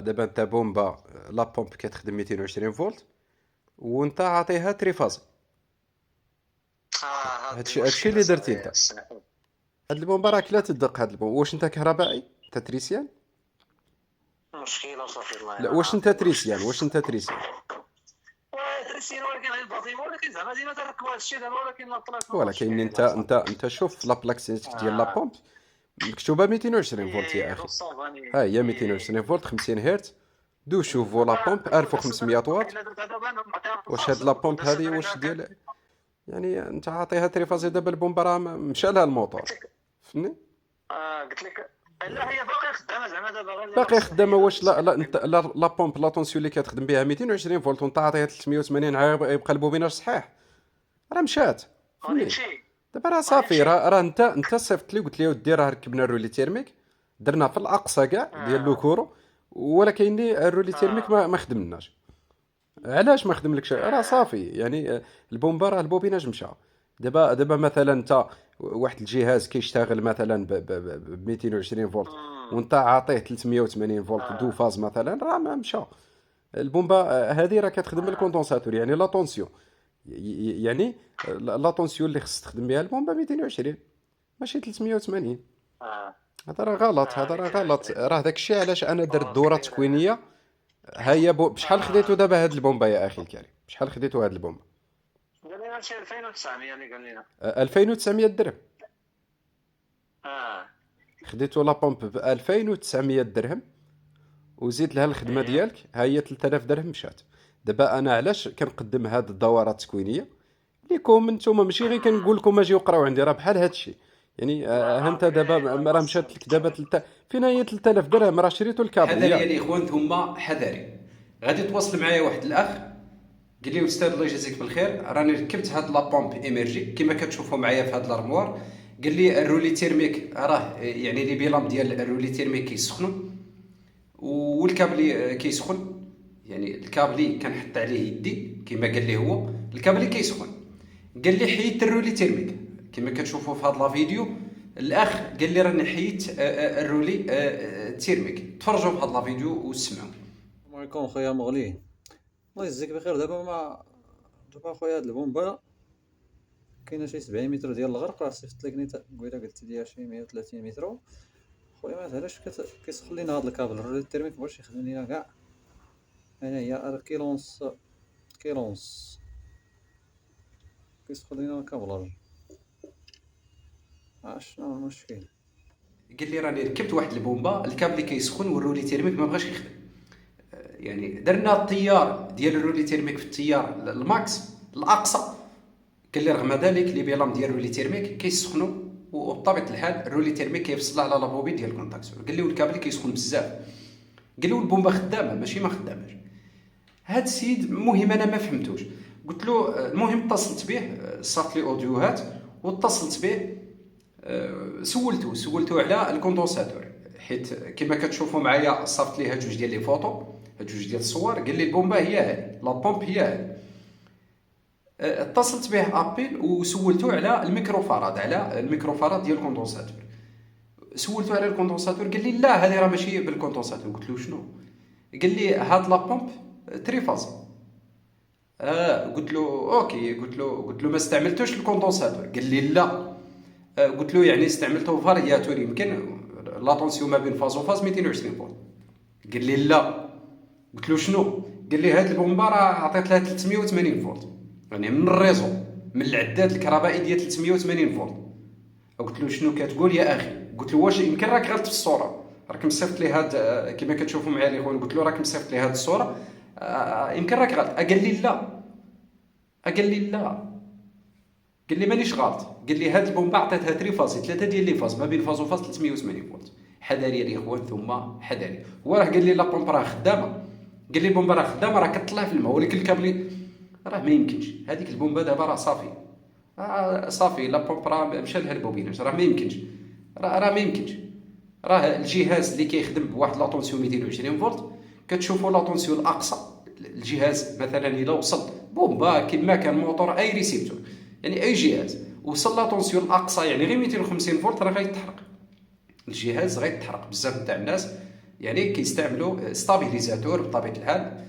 دابا انت بومبا لا بومب كتخدم 220 فولت وانت عاطيها تريفازي. هذه هادشي اللي مشكلة درتي صراحة انت. الصراحة. هاد البومبا راك لا تدق. هاد البومبا واش انت كهربائي؟ انت تريسيان؟ مشكلة صافي الله لا، يلا واش انت عارفين تريسيان؟ المشكل. واش انت تريسيان؟ تريسين ولكن غير الباطيمة، ولكن زعما ديما تركبوا هذا الشيء دابا، ولكن لا طلعت ما ولكن انت مشكلة انت صافي. انت شوف لابلاكسيتك ديال لا آه بومب مكتوبه 220 فولت يا إيه اخي. 220 ها هي إيه. 220 فولت 50 هرتز. دو شوفو لا دابا بومب كنت 1500 واط. إلا درت دابا نعطيها واش هاد الفاز، لا بومب كنت هادي نستافد واش عليها. ديال؟ يعني انت عاطيها تريفازي. دابا البومبا راه مشى لها الموتور. قلت لك فهمتني؟ قلت لك لا هي باقية خدامة زعما دابا، غير اللي باقي ناقص خدامه. هي واش لا التسخين انت ديال. لا بومب لا طونسيون اللي كتخدم بها 220 فولت وانت عاطيها 380 يبقى البوبيناج صحيح؟ راه مشات. غادي فهمني؟ نمشي دابا راه غادي صافي. نمشي. راه انت صيفط لي قلت لي ودي راه ركبنا الرولي تيرميك. درنا في الاقصى كاع ديال آه لوكورو. ولكن الرولي تيرميك آه ما خدمناش. علاش ما خدملكش؟ راه آه صافي يعني البومبا راه البوبيناج مشى. دابا مثلا انت واحد الجهاز كيشتغل مثلا ب 220 فولت مم. وانت عاطيه 380 فولت دو آه فاز مثلا، راه ما مشى. البومبا هذه راه كتخدم آه بالكوندونساتور يعني لا طونسيون. يعني لا طونسيون اللي خص تخدم بها البومبا 220 ماشي 380. آه هذا راه غلط. هذا راه غلط. 220. راه داكشي علاش انا درت فاز دوره كبيرة يعني. تكوينيه. هيا بشحال خديتو آه دابا هاد البومبا يا اخي الكريم؟ بشحال خديتو هاد البومبا؟ قال لنا شي 2900 اللي قال لنا. 2900 درهم. اه خديتو لا بومب ب 2900 درهم وزيد لها الخدمه ايه ديالك. ها هي 3000 درهم مشات. دابا انا علاش كنقدم هاد الدورات التكوينيه ليكم نتوما؟ ماشي غير كنقول لكم اجيو قراو عندي، راه بحال هادشي. يعني ها لا انت دابا اوكي الله راه مشات لك يبصرك دابا فين هي 3000 درهم؟ راه شريتو الكابل حذري يا ياك. الاخوان ثم حذري. غادي تواصل معايا واحد الاخ قال لي استاذ الله يجازيك بالخير، راني ركبت هاد لابومب ايميرجي كما كتشوفوا معايا في هاد الارموار. قال لي الرولي تيرميك راه يعني لي بيلام ديال الرولي تيرميك كيسخنوا والكابلي كيسخن. يعني الكابلي كنحط عليه يدي كما قال لي هو الكابلي كيسخن. قال لي حيدت الرولي تيرميك كما كتشوفوا في هاد لا فيديو. الاخ قال لي راني حيدت الرولي تيرميك. تفرجوا في هاد لا فيديو وسمعوا. السلام عليكم خويا مغلي، الله يجزيك بخير. دابا خويا هاد البومبا كاينه شي 70 متر ديال الغرق، راه صيفط لك نيت قبيله قلت لي شي 130 متر. خويا ما سهلاش كيسخن لينا هاد الكابل الرولي التيرميك مبغاش يخدم لينا كاع. انا هي كيلونس كيسخن لينا الكابل الراجل. شنو المشكل؟ قال لي راني ركبت واحد البومبا الكابلي كيسخن والرولي تيرميك ما بغاش يخدم. يعني درنا التيار ديال الرولي تيرميك في التيار الماكس الاقصى. قال لي رغم ذلك لي بيلام ديال الرولي تيرميك كيسخنوا وبطبيعه الحال الرولي تيرميك كيفصل على لابوبي ديال الكونتاكسور. قال لي والكابل كيسخن بزاف. قال لي والبومبا خدامه ماشي ما خداماش. هاد السيد المهم انا ما فهمتوش. قلت له المهم اتصلت به صافط لي اوديوهات واتصلت به. سولته على الكوندونساتور حيت كما كتشوفوا معايا صافط ليه جوج ديال لي فوتو جوج ديال الصور. قال لي البومبا هي هذه لا بومب هي هذه. اتصلت به ابل وسولته على الميكروفاراد ديال الكوندونساتور. سولته على الكوندونساتور قال لي لا هذه راه ماشي بالكوندونساتور. قلت له شنو؟ قال لي هاد لا بومب تريفاز. قلت له اوكي. قلت له ما استعملتوش الكوندونساتور؟ قال لي لا. قلت له يعني استعملته فارياتور يمكن لاتونسيون ما بين فاز وفاز 220 فولت؟ قال لي لا. قلت له شنو؟ قال لي هاد البومبا راه عطيت لها 380 فولت يعني من الريزو من العداد الكهربائي ديال 380 فولت. قلت له شنو كتقول يا اخي؟ قلت له واش يمكن راك غلط في الصوره؟ راك مصيفط لي هاد كما كتشوفوا معايا الاخوان. قلت له راك مصيفط لي هاد الصوره يمكن راك غلط. قال لي لا. قال لي لا. قال لي مانيش غلط. قال لي هاد البومبا عطيتها تريفازي 3 ديال لي فاز ما بين فاز وفاز 380 فولت. حذاري الاخوان ثم حذاري. هو راه قال لي لا بومبا راه خدامه. قال لي البومبا راه خدامه راه كطلع في الماء ولكن الكابلي راه ما يمكنش. هذيك البومبا دابا راه صافي. صافي لا بومبا راه مشى لها البوبيناج راه ما يمكنش. راه ما يمكنش. راه الجهاز اللي كيخدم بواحد لاطونسيون 220 فولت كتشوفوا لاطونسيون الاقصى. الجهاز مثلا الا وصل بومبا كما كان موتور اي ريسيبتور يعني اي جهاز وصل لاطونسيون الاقصى يعني غير 250 فولت راه غيتحرق الجهاز. غيتحرق بزاف تاع الناس يعني كيستعملوا ستابيليزاتور بطبيعه الحال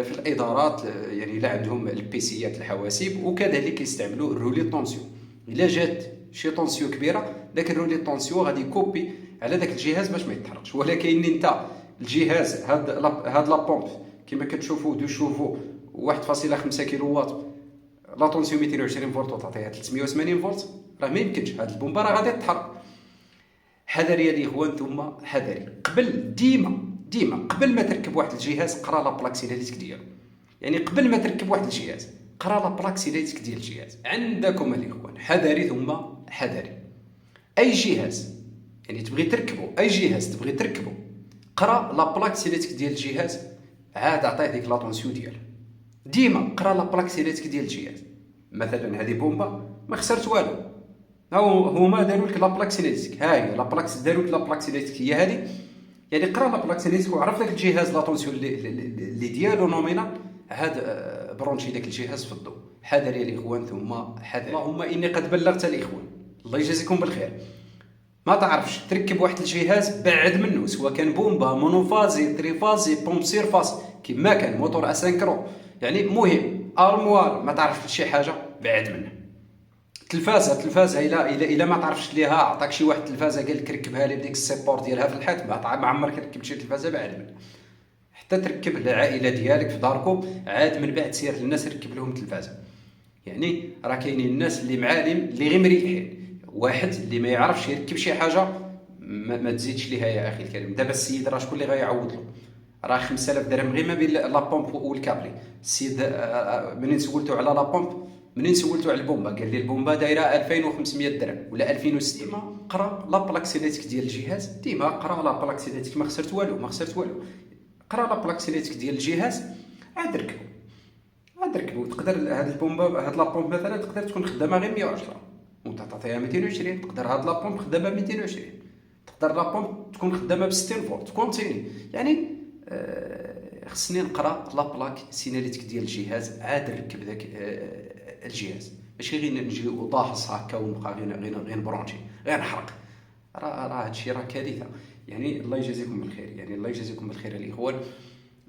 في الادارات، يعني الا عندهم البيسيات الحواسيب، وكذلك كيستعملوا الرولي طونسيون. الا جات شي طونسيون كبيره داك الرولي طونسيون غادي يكوبي على داك الجهاز باش ما يتحرقش. ولكن انت الجهاز هاد لا بومب كما كتشوفوا 2 شوفو 1.5 كيلو واط، لا طونسيون 220 فولت وتعطيها 380 فولت، راه ما يمكنش هاد البومبه راه غادي تحرق. حذريه الاخوان ثم حذري. قبل ديما قبل ما تركب واحد الجهاز قرا لا بلاك سيناليتيك ديالو. يعني قبل ما تركب واحد الجهاز قرا لا بلاك سيناليتيك ديال الجهاز. عندكم الاخوان حذري ثم حذري. اي جهاز يعني تبغي تركبه، اي جهاز تبغي تركبه قرا لا بلاك سيناليتيك ديال الجهاز، عاد عطيه ديك لا طونسيون ديالو. ديما قرا لا بلاك سيناليتيك ديال الجهاز. مثلا هذه بومبا ما خسرت والو، هما داروا لك لا بلاك سيناليتيك، ها هي لا بلاك، داروا لك لا بلاك سيناليتيك هي هذه. يعني قرا لا بلاك سيناليتيك وعرف داك الجهاز لا طونسيون اللي ديالو نومينال، عاد برونشي داك الجهاز في الضوء. حذر يا الاخوان ثم حذر. اللهم اني قد بلغت الاخوان، الله يجازيكم بالخير. ما تعرفش تركب واحد الجهاز بعد منه، سواء كان بومبا مونوفازي تريفازي بومب سيرفاس كما كان موتور اسانكرو، يعني مهم ارموار ما تعرفش شي حاجه بعد منه. تلفازه الا ما تعرفش ليها، عطاك شي واحد تلفازه قال لك ركبها لي بديك السيبور ديالها في الحيط، ما عمرك ركبت شي تلفازه بعد منه. حتى تركب للعائله ديالك في داركم، عاد من بعد سير للناس ركب لهم تلفازه. يعني راه كاينين الناس اللي معالم اللي غير مريحين. واحد اللي ما يعرفش يركب شي حاجه ما تزيدش ليها يا اخي الكريم. دابا السيد راه شكون اللي غيعوض له؟ راه 5000 درهم غير ما بين لا بومب والكابلي. السيد منين سولتو على لا بومب، منين سولتو على البومبا، قال لي البومبا دايره 2500 درهم ولا 2600. قرا لا بلاك سيناليتيك ديال الجهاز، ديما قرا لا بلاك سيناليتيك، ما خسرت والو. قرا لا بلاك سيناليتيك ديال الجهاز، عاد ركبو. تقدر هاد البومبا، هاد لا بومب مثلا تقدر تكون خدامه غير 110 وانت تعطيها 220. تقدر هاد لا بومب خدامه 220، تقدر لا بومب تكون خدامه ب 60 فولت كونتيني. يعني خصني نقرا لا بلاك سيناليتيك ديال الجهاز، عاد نركب داك الجهاز، ماشي غير نجي وطاحص هكا ونبقى غير نبرونشي غير نحرق. راه هادشي راه كارثه. يعني الله يجازيكم بالخير، يعني الله يجازيكم بالخير الاخوان.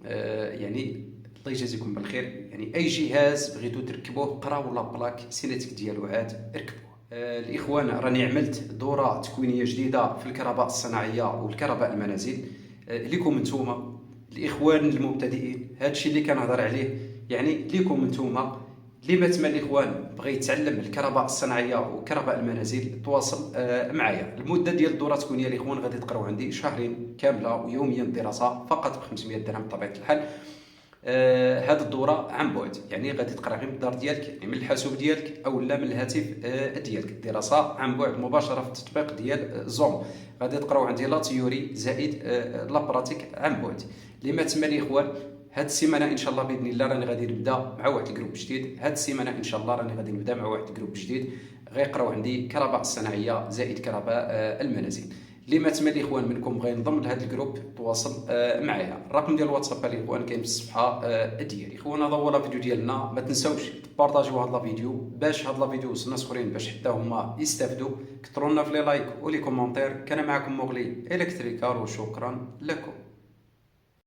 يعني الله يجازيكم بالخير. يعني اي جهاز بغيتو تركبوه قراو لا بلاك سيناليتيك ديالو، عاد ركبوه. الاخوان راني عملت دوره تكوينيه جديده في الكهرباء الصناعيه والكهرباء المنازل ليكم نتوما الاخوان المبتدئين. هادشي اللي كنهضر عليه يعني ليكم نتوما. اللي ما تما الاخوان بغى يتعلم الكهرباء الصناعيه وكهرباء المنازل تواصل معايا. المده ديال الدوره التكوينيه الاخوان غادي تقراو عندي شهرين كامله ويوميا دراسه فقط ب 500 درهم بطبيعه الحال. هذه الدوره عن بعد، يعني غادي تقرا غير من الدار ديالك، يعني من الحاسوب ديالك او لا من الهاتف ديالك. الدراسه عن بعد مباشره في التطبيق ديال زوم. غادي تقراو عندي لا تيوري زائد لا براتيك عن بعد. اللي ما تما الاخوان هاد السيمانه ان شاء الله باذن الله راني غادي نبدا مع واحد الجروب جديد. هاد السيمانه ان شاء الله راني غادي نبدا مع واحد الجروب جديد غيقراو عندي كهرباء الصناعيه زائد كهرباء المنازل. اللي ما تما الاخوان منكم بغى ينضم لهذا الجروب تواصل معايا. الرقم ديال الواتساب الاخوان كاين في الصفحه ديالي. اخوان هذا هو الفيديو ديالنا، ما تنساوش تبارطاجيو هذا الفيديو باش هذا الفيديو وصل ناس اخرين باش حتى هما يستافدوا. كثروا لنا في لي لايك ولي كومونتير. كان معكم مغلي الكتريكار وشكرا لكم.